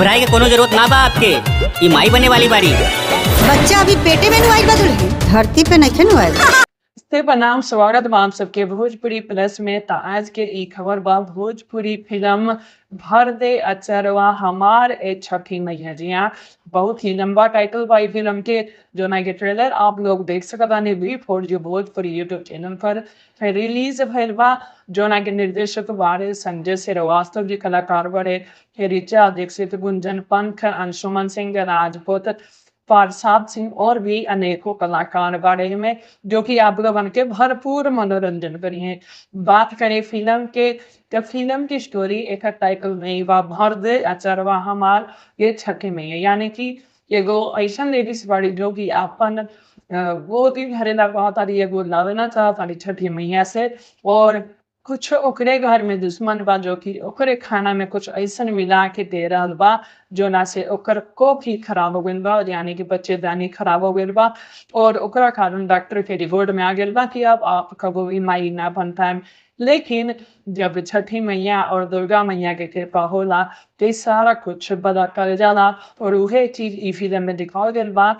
घबराए के कोनो जरूरत ना बा आपके। ई माई बने वाली बारी। बच्चा अभी पेटे में नुआइल बा दुल्हन, धरती पे नहीं नुआइल। नमस्ते प्रणाम स्वागत बा आप सबके भोजपुरी प्लस में। तो आज के ई खबर बा भोजपुरी फिल्म भर दे अचरवा हमार ए छठी मैया। जी हाँ, बहुत ही लंबा टाइटल बा ई फिल्म के, जो ना के ट्रेलर आप लोग देख सकत बानी V4 जो भोजपुरी यूट्यूब चैनल पर रिलीज भइल बा। जो ना के निर्देशक बारे संजय श्रीवास्तव जी, कलाकार बड़े ऋचा दीक्षित, गुंजन पंथ, अंशुमन सिंह राजपूत, फारसाद सिंह और भी अनेकों कलाकार बारे में, जो कि आप लोगन के भरपूर मनोरंजन करिए। बात करें फिल्म के, तो फिल्म की स्टोरी एक टाइटल नहीं बा भर दे अचरवा हमार ये छठी मैया, यानी कि एगो ऐसा लेडीज बाड़ी जो कि अपन गोदी भरेला तारी एगो लावेना चाहतारी छठी मैया से, और कुछ ओकरे घर में दुश्मन बा जो कि ओकरे खाना में कुछ ऐसा मिला के दे रहल बा जो ना से ओकर कोख ही खराब हो गइल बा, यानी कि बच्चेदानी खराब हो गइल बा। और ओकरा कारण डॉक्टर के रिपोर्ट में आ गइल बा कि अब आप कबो भी माई ना बन पाएम। लेकिन जब छठी मैया और दुर्गा मैया के कृपा होला तो ई सारा कुछ बदल कर जाला। और उहे चीज ई फिल्म में दिखावल गइल बा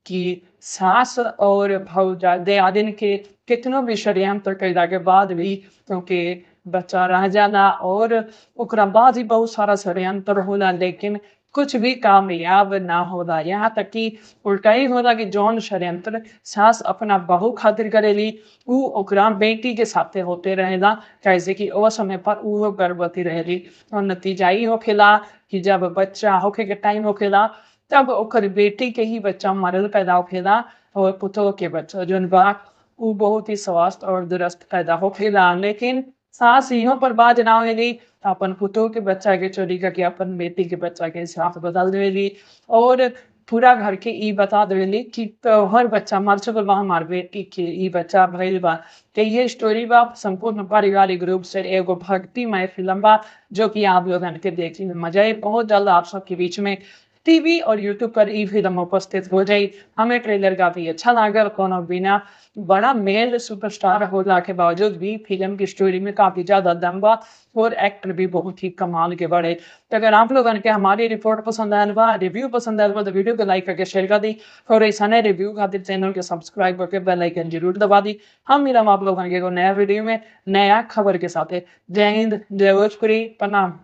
कि सास और भौजा दियादिन के कितनो भी षड्यंत्र कइला के बाद भी क्योंकि बच्चा रह जाला, और ओकरा बाद ही बहुत सारा षड्यंत्र होला लेकिन कुछ भी कामयाब ना होला। यहाँ तक कि उल्टा ही होला कि जौन षड्यंत्र सास अपना बहू खातिर करेली उ ओकरा बेटी के साथे होते रहेला, कैसे कि ओ समय पर उ गर्भवती रहेली। और नतीजा ई होखेला कि जब बच्चा होखे के टाइम होखेला तब ओकर बेटी के ही बच्चा मरल पैदा होखेला, और पुतोह के बच्चा जौन बा उ बहुत ही स्वस्थ और दुरुस्त पैदा होखेला। लेकिन सास इहो पर बाज ना होएली, अपन पुतोह के बच्चा के चोरी करके अपन बेटी के बच्चा के साथ बदल देवेली, और पूरा घर के ई बता देवेली कि तोहर बच्चा मर चुकल बा, हमार बेटी के ई बच्चा भइल बा। तो ये स्टोरी बा संपूर्ण पारिवारिक रूप से एगो भक्तिमय फिल्म बा, जो कि आप लोगन के देखने में मजा आई। बहुत जल्द आप सबके बीच में टीवी और यूट्यूब पर ई फिल्म उपस्थित हो जाई। हमें ट्रेलर काफी अच्छा लागल, कोनो बिना बड़ा मेल सुपरस्टार होला के बावजूद भी फिल्म की स्टोरी में काफी ज्यादा दम बा, और एक्टर भी बहुत ही कमाल के बड़े। तो अगर आप लोगन के हमारी रिपोर्ट पसंद आयल बा, रिव्यू पसंद आयल बा, तो वीडियो को लाइक करके शेयर कर दी, और ऐसा नए रिव्यू खातिर चैनल के सब्सक्राइब करके बेल आइकन जरूर दबा दी। हम मिलम आप लोगन के एगो नया वीडियो में नया खबर के साथ। जय हिंद, जय भोजपुरी, प्रणाम।